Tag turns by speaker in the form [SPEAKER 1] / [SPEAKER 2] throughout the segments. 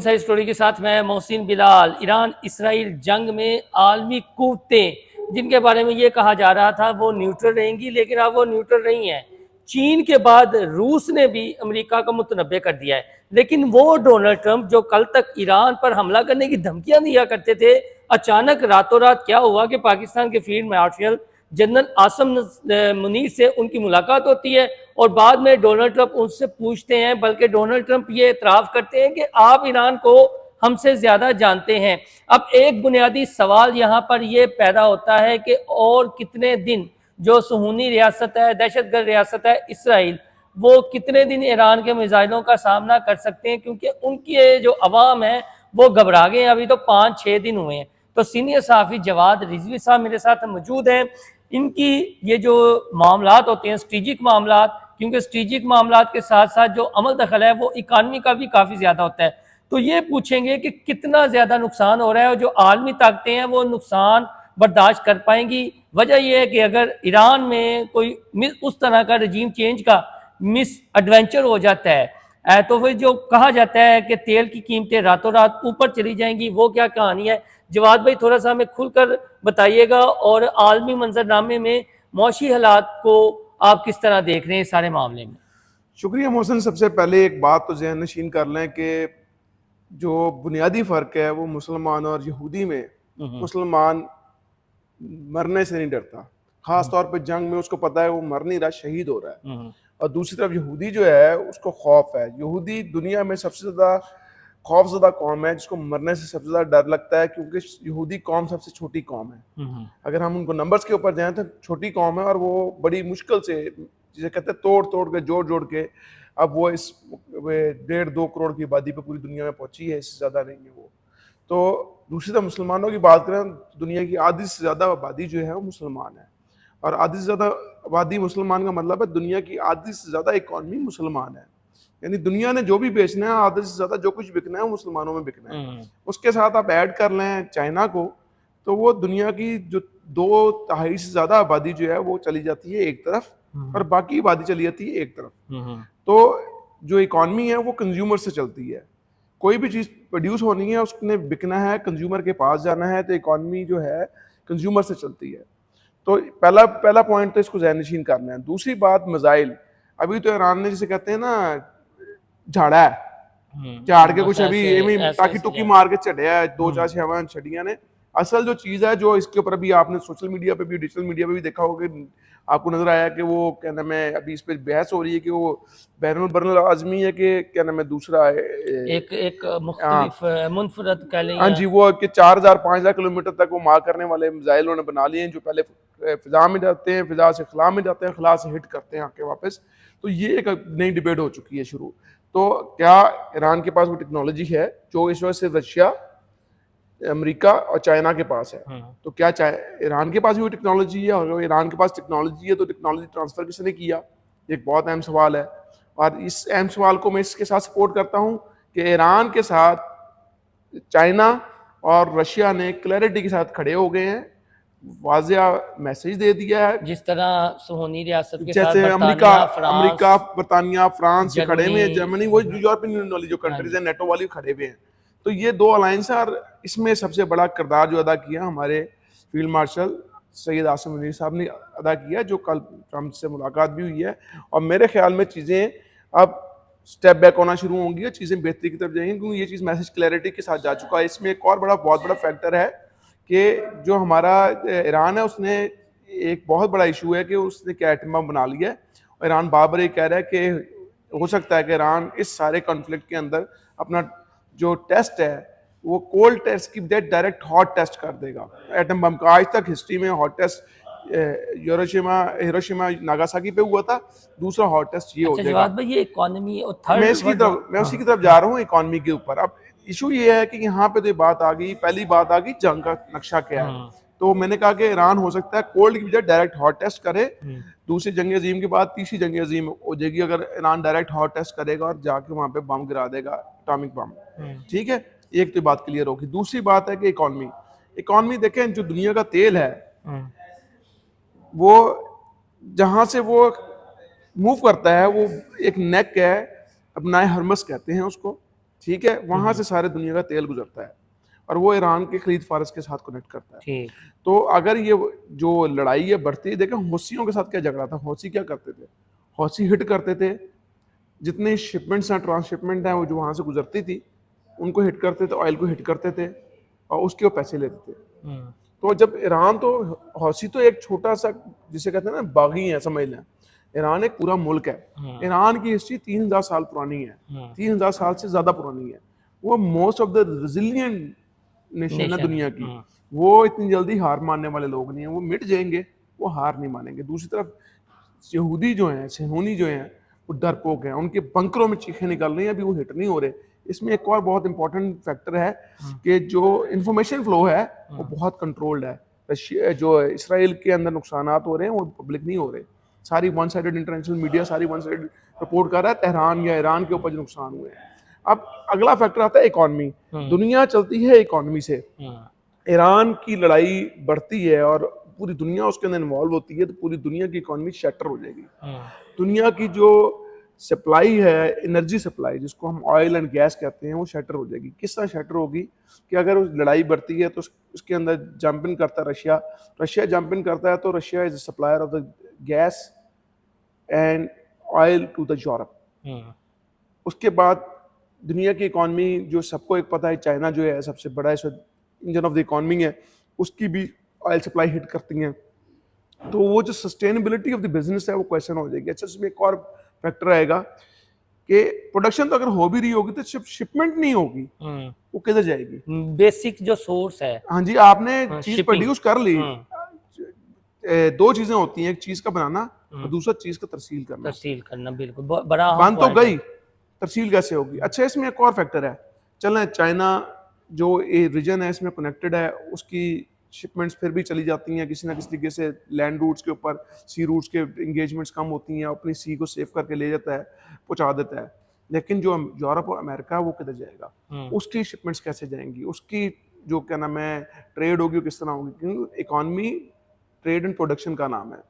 [SPEAKER 1] सारी स्टोरी के साथ मैं मोहसिन बिलाल। ईरान इसराइल जंग में आलमी कुव्वतें जिनके बारे में ये कहा जा रहा था वो न्यूट्रल रहेंगी, लेकिन अब वो न्यूट्रल नहीं है। चीन के बाद रूस ने भी अमेरिका को मुतनब्बे कर दिया है। लेकिन वो डोनाल्ड ट्रंप जो कल तक ईरान पर हमला करने की धमकियां दिया करते थे, अचानक रातों रात क्या हुआ कि पाकिस्तान के field marshal general Asim Munir से उनकी मुलाकात होती है और बाद में डोनाल्ड ट्रंप उनसे पूछते हैं, बल्कि डोनाल्ड ट्रंप ये एतराफ़ करते हैं कि आप ईरान को हमसे ज़्यादा जानते हैं। अब एक बुनियादी सवाल यहाँ पर यह पैदा होता है कि और कितने दिन जो सुहूनी रियासत है, दहशतगर्द रियासत है इसराइल, वो कितने दिन ईरान के मिसाइलों का सामना कर सकते हैं, क्योंकि उनकी जो अवाम है वो घबरा गए हैं। अभी तो 5-6 दिन हुए हैं। तो सीनियर सहाफ़ी जवाद रिजवी साहब मेरे साथ मौजूद हैं। इनकी ये जो मामलात होते हैं स्ट्रेटेजिक मामलात, क्योंकि स्ट्रेटेजिक मामलात के साथ साथ जो अमल दखल है वो इकानमी का भी काफ़ी ज़्यादा होता है, तो ये पूछेंगे कि कितना ज़्यादा नुकसान हो रहा है और जो आलमी ताकतें हैं वो नुकसान बर्दाश्त कर पाएंगी। वजह यह है कि अगर ईरान में कोई उस तरह का रजीम चेंज का मिस एडवेंचर हो जाता है तो फिर जो कहा जाता है कि तेल की कीमतें रातों रात ऊपर चली जाएंगी, वो क्या कहानी है? जवाद भाई थोड़ा सा हमें खुलकर बताइएगा, और आलमी मंजरनामे में मौशी हालात को आप किस तरह देख रहे हैं सारे मामले में?
[SPEAKER 2] शुक्रिया मोहसिन। सबसे पहले एक बात तो ज़हन नशीन कर लें कि जो बुनियादी फ़र्क है वो मुसलमान और यहूदी में, मुसलमान मरने से नहीं डरता, ख़ास तौर पे जंग में उसको पता है वो मर नहीं रहा, शहीद हो रहा है। और दूसरी तरफ यहूदी जो है उसको खौफ है। यहूदी दुनिया में सबसे ज़्यादा खौफज़दा कौम है जिसको मरने से सबसे ज़्यादा डर लगता है, क्योंकि यहूदी कौम सबसे छोटी कौम है। अगर हम उनको नंबर्स के ऊपर जाएं तो छोटी कौम है और वो बड़ी मुश्किल से, जिसे कहते हैं तोड़ तोड़ के, जोड़ जोड़ के, अब वो इस 1.5-2 करोड़ की आबादी पे पूरी दुनिया में पहुंची है, इससे ज़्यादा नहीं है वो। तो दूसरी तरफ मुसलमानों की बात करें, दुनिया की आधी से ज़्यादा आबादी जो है वो मुसलमान है, और आधी से ज़्यादा आबादी मुसलमान का मतलब है दुनिया की आधी से ज़्यादा इकॉनमी मुसलमान है। यानी दुनिया ने जो भी बेचना है, आधे से ज़्यादा जो कुछ बिकना है वो मुसलमानों में बिकना है। उसके साथ आप ऐड कर लें चाइना को, तो वो दुनिया की जो 2/3 से ज़्यादा आबादी जो है वो चली जाती है एक तरफ, और बाकी आबादी चली जाती है एक तरफ। तो जो इकॉनमी है वो कंज्यूमर से चलती है। कोई भी चीज़ प्रोड्यूस होनी है, उसने बिकना है, कंज्यूमर के पास जाना है, तो इकॉनमी जो है कंज्यूमर से चलती है। तो पहला पॉइंट तो इसको ज़हन नशीन करना है। दूसरी बात, मिसाइल। अभी तो ईरान ने जिसे कहते हैं ना झाड़ा है, झाड़ के कुछ अभी टाकी टुकी मार के चढ़िया है, 2-4 छह छड़ियां ने। असल जो चीज़ है जो इसके ऊपर अभी आपने सोशल मीडिया पे भी, डिजिटल मीडिया पे भी देखा होगा, आपको नजर आया कि वो क्या नाम है, अभी इस पर बहस हो रही है कि वो बैरुल आजमी है कि क्या नाम है, दूसरा
[SPEAKER 1] एक मुख्तलिफ मुनफरद कह लें।
[SPEAKER 2] हाँ जी, वो कि 4,000-5,000 किलोमीटर तक वो मार करने वाले मिसाइल उन्होंने बना लिए हैं, जो पहले फिजा में जाते हैं, फिजा से खला में जाते हैं, खला से हिट करते हैं आके वापस। तो ये एक नई डिबेट हो चुकी है शुरू। तो क्या ईरान के पास वो टेक्नोलॉजी है जो इस वजह से रशिया, अमेरिका और चाइना के पास है? तो क्या ईरान के पास भी वो टेक्नोलॉजी है? और ईरान के पास टेक्नोलॉजी है तो टेक्नोलॉजी ट्रांसफर किसने किया? एक बहुत अहम सवाल है, और इस अहम सवाल को मैं इसके साथ सपोर्ट करता हूँ कि ईरान के साथ चाइना और रशिया ने क्लैरिटी के साथ खड़े हो गए हैं, वाज़िया मैसेज दे दिया है।
[SPEAKER 1] जिस तरह सुहूनी रियासत के
[SPEAKER 2] जैसे
[SPEAKER 1] साथ
[SPEAKER 2] अमेरिका, बर्तानिया, फ्रांस खड़े हुए हैं, जर्मनी, वो यूरोपियन यूनियन वाली जो कंट्रीज है, नेटो वाली खड़े हुए हैं। तो ये 2 अलायंस है, और इसमें सबसे बड़ा किरदार जो अदा किया हमारे फील्ड मार्शल सैयद आसिम मुनीर साहब ने अदा किया, जो कल ट्रंप से मुलाकात भी हुई है। और मेरे ख्याल में चीज़ें अब स्टेप बैक होना शुरू होंगी और चीज़ें बेहतरी की तरफ जाएंगी, क्योंकि ये चीज़ मैसेज क्लैरिटी के साथ जा चुका है। इसमें एक और बहुत बड़ा फैक्टर है कि जो हमारा ईरान है, उसने एक बहुत बड़ा इशू है कि उसने क्या एटम बम बना लिया है, और ईरान बार बार ये कह रहा है कि हो सकता है कि ईरान इस सारे कॉन्फ्लिक्ट के अंदर अपना जो टेस्ट है वो कोल्ड टेस्ट की बजाय डायरेक्ट हॉट टेस्ट कर देगा एटम बम का। आज तक हिस्ट्री में हॉट टेस्ट हिरोशिमा नागासाकी पे हुआ था, दूसरा हॉट टेस्ट ये हो जाएगा।
[SPEAKER 1] भाई ये इकोनॉमी और
[SPEAKER 2] मैं उसी की तरफ जा रहा हूँ, इकोनॉमी के ऊपर। अब इशू ये है कि यहाँ पे तो बात आ गई, पहली बात आ गई जंग का नक्शा क्या है। तो मैंने कहा कि ईरान हो सकता है कोल्ड की बजाय डायरेक्ट हॉट टेस्ट करे। दूसरी जंग अजीम के बाद तीसरी जंग अजीम हो जाएगी अगर ईरान डायरेक्ट हॉट टेस्ट करेगा और जाके वहां पे बम गिरा देगा, एटॉमिक बम। ठीक है, एक तो बात क्लियर होगी। दूसरी बात है कि इकोनॉमी देखें, जो दुनिया का तेल है वो जहां से वो मूव करता है, वो एक नेक है, अपनाए हरमस कहते हैं उसको, ठीक है, वहां से सारे दुनिया का तेल गुजरता है और वो ईरान के खरीद फारस के साथ कनेक्ट करता है।
[SPEAKER 1] ठीक।
[SPEAKER 2] तो अगर ये जो लड़ाई है बढ़ती है, देखें हौसियों के साथ क्या झगड़ा था, हौसी क्या करते थे, हौसी हिट करते थे, जितनी शिपमेंट्स हैं ट्रांसशिपमेंट हैं वो जो वहां से गुजरती थी उनको हिट करते थे, ऑयल को हिट करते थे और उसके वो पैसे लेते थे। तो जब ईरान, तो हौसी तो एक छोटा सा जिसे कहते हैं ना बागी है, समझ लें, ईरान एक पूरा मुल्क है। ईरान की हिस्ट्री 3000 साल पुरानी है, 3000 साल से ज्यादा पुरानी है। वो most of the resilient nation है दुनिया की। वो इतनी जल्दी हार मानने वाले लोग नहीं है, वो मिट जाएंगे, वो हार नहीं मानेंगे। दूसरी तरफ यहूदी जो हैं, सहूनी जो हैं, वो डरपोक हैं, उनके बंकरों में चीखें निकल रही हैं, अभी वो हिट नहीं हो रहे। इसमें एक और बहुत इंपॉर्टेंट फैक्टर है कि जो इंफॉर्मेशन फ्लो है वो बहुत कंट्रोल्ड है। रशिया, जो इसराइल के अंदर नुकसान हो रहे हैं वो पब्लिक नहीं हो रहे। सारी वन साइडेड इंटरनेशनल मीडिया सारी वन साइडेड रिपोर्ट कर रहा है तेहरान या ईरान के ऊपर जो नुकसान हुए हैं। अब अगला फैक्टर आता है इकॉनमी। दुनिया चलती है इकॉनमी से। ईरान की लड़ाई बढ़ती है और पूरी दुनिया उसके अंदर इन्वॉल्व होती है तो पूरी दुनिया की इकॉनमी शटर हो जाएगी। दुनिया की जो सप्लाई है, एनर्जी सप्लाई जिसको हम ऑयल एंड गैस कहते हैं, वो शटर हो जाएगी। किस तरह शटर होगी कि अगर उस लड़ाई बढ़ती है तो उसके अंदर जंप इन करता है रशिया, रशिया जंप इन करता है तो Russia is supplier of the gas and oil to the Europe. उसके बाद दुनिया की इकॉनमी जो सबको एक पता है, चाइना जो है सबसे बड़ा इस वक्त इंजन ऑफ द इकॉनमी है, उसकी भी ऑयल सप्लाई हिट करती हैं। तो वो जो सस्टेनेबिलिटी ऑफ द बिजनेस है वो क्वेश्चन हो जाएगी। अच्छा, इसमें एक और फैक्टर आएगा कि प्रोडक्शन तो अगर हो भी रही होगी तो शिपमेंट नहीं होगी, वो किधर जाएगी?
[SPEAKER 1] बेसिक जो सोर्स है।
[SPEAKER 2] हाँ जी, आपने चीज प्रोड्यूस कर ली। दो चीजें होती हैं, एक चीज का बनाना और दूसरा चीज का तरसील करना।
[SPEAKER 1] तरसील करना बिल्कुल बड़ा
[SPEAKER 2] बन तो गई, तरसील कैसे होगी? अच्छा, इसमें एक और फैक्टर है। चलें, चाइना जो रीजन है इसमें कनेक्टेड है, उसकी शिपमेंट्स फिर भी चली जाती हैं किसी ना किसी तरीके से लैंड रूट्स के ऊपर। सी रूट्स के इंगेजमेंट्स कम होती हैं, अपनी सी को सेव करके ले जाता है, पहुंचा देता है। लेकिन जो यूरोप और अमेरिका वो किधर जाएगा? उसकी शिपमेंट्स कैसे जाएंगी? उसकी जो क्या नाम है ट्रेड होगी वो किस तरह होगी? क्योंकि इकॉनमी ट्रेड एंड प्रोडक्शन का नाम है।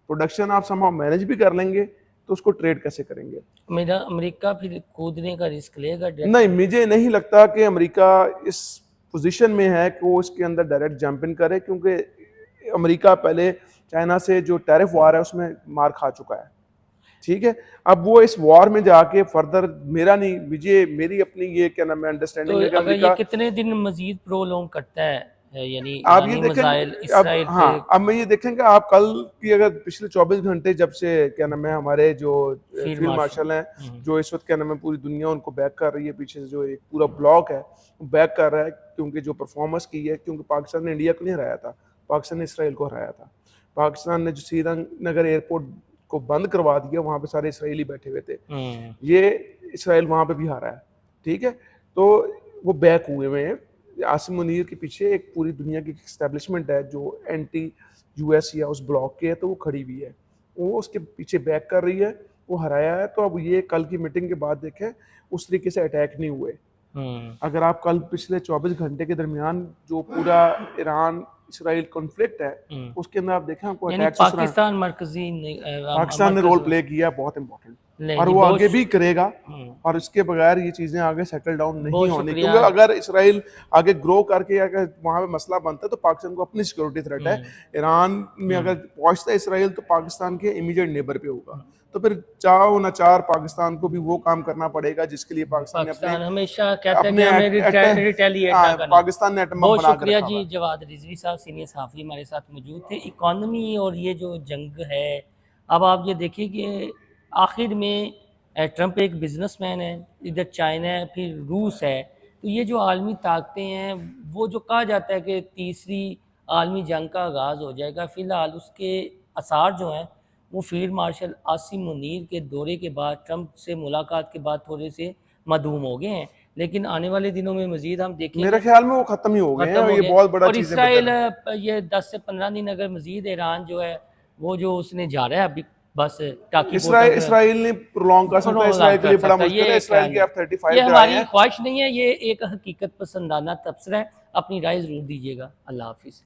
[SPEAKER 2] प्रोडक्शन आप समहाउ मैनेज भी कर लेंगे तो उसको ट्रेड कैसे करेंगे?
[SPEAKER 1] मेरा अमेरिका फिर कूदने का रिस्क लेगा?
[SPEAKER 2] नहीं, मुझे नहीं लगता कि अमेरिका इस पोजीशन में है कि वो इसके अंदर डायरेक्ट जंप इन करे, क्योंकि अमेरिका पहले चाइना से जो टैरिफ वार है उसमें मार खा चुका है। ठीक है, अब वो इस वॉर में जाके फर्दर, मेरा नहीं, मुझे मेरी अपनी ये क्या नाम है अंडरस्टैंडिंग है कि
[SPEAKER 1] अमेरिका ये कितने दिन मजीद प्रोलॉन्ग करता है, यानी
[SPEAKER 2] आप ये देखें, अब मैं ये देखेंगे आप कल की अगर पिछले 24 घंटे जब से क्या नाम है हमारे जो फील्ड मार्शल हैं जो इस वक्त क्या नाम है पूरी दुनिया उनको बैक कर रही है, पीछे से जो एक पूरा ब्लॉक है बैक कर रहा है, क्योंकि जो परफॉर्मेंस की है, क्योंकि पाकिस्तान ने इंडिया को नहीं हराया था, पाकिस्तान ने इसराइल को हराया था। पाकिस्तान ने जो श्रीनगर एयरपोर्ट को बंद करवा दिया, वहां पे सारे इसराइली बैठे हुए थे, ये इसराइल वहां पे भी हारा है। ठीक है, तो वो बैक हुए हुए हैं। आसिम मुनीर के पीछे एक पूरी दुनिया की एस्टेब्लिशमेंट है जो एंटी यूएस या उस ब्लॉक के है, तो वो खड़ी हुई है, वो उसके पीछे बैक कर रही है, वो हराया है। तो अब ये कल की मीटिंग के बाद देखें उस तरीके से अटैक नहीं हुए। अगर आप कल पिछले 24 घंटे के दरमियान जो पूरा ईरान इसराइल कॉन्फ्लिक्ट है उसके अंदर आप देखें आपको अटैक पाकिस्तान ने रोल प्ले किया बहुत इंपॉर्टेंट, और वो आगे भी करेगा। और इसके बगैर ये चीजें आगे सेटल डाउन नहीं होनी, क्योंकि अगर इसराइल आगे ग्रो करके अगर वहां पे मसला बनता है तो पाकिस्तान को अपनी सिक्योरिटी थ्रेट है। ईरान में अगर पहुंचता है इसराइल तो पाकिस्तान के इमीडिएट नेबर पे होगा, तो फिर चाहो ना चार पाकिस्तान को भी वो काम करना पड़ेगा जिसके लिए पाकिस्तान
[SPEAKER 1] हमेशा कहता है कि हमें रिटेलिएट करना।
[SPEAKER 2] पाकिस्तान ने एटम बम बना के
[SPEAKER 1] शुक्रिया जी। जवाद रिजवी साहब सीनियर सहाफ़ी हमारे साथ मौजूद थे। इकॉनमी और ये जो जंग है, अब आप ये देखिए कि आखिर में ट्रंप एक बिजनेसमैन है, इधर चाइना है, फिर रूस है, तो ये जो आलमी ताकतें हैं वो जो कहा जाता है कि तीसरी आलमी जंग का आगाज़ हो जाएगा, फ़िलहाल उसके आसार जो हैं वो फील्ड मार्शल आसिम मुनीर के दौरे के बाद, ट्रंप से मुलाकात के बाद थोड़े से मधूम हो गए हैं, लेकिन आने वाले दिनों में मजीद हम देखेंगे।
[SPEAKER 2] मेरे ख्याल में वो खत्म ही हो गए हैं, ये बहुत बड़ा
[SPEAKER 1] और इसराइल ये 10 से 15 दिन अगर मजीद ईरान जो है वो जो उसने जा रहा है अभी बस टाकी
[SPEAKER 2] इसराइल ने प्रोलॉन्ग कर सकता है, इसराइल के लिए बड़ा मुश्किल है। इसराइल के F-35
[SPEAKER 1] ये हमारी ख्वाहिश नहीं है, ये एक हकीकत पसंदाना तबसरा है। अपनी राय जरूर दीजिएगा। अल्लाह हाफिज़।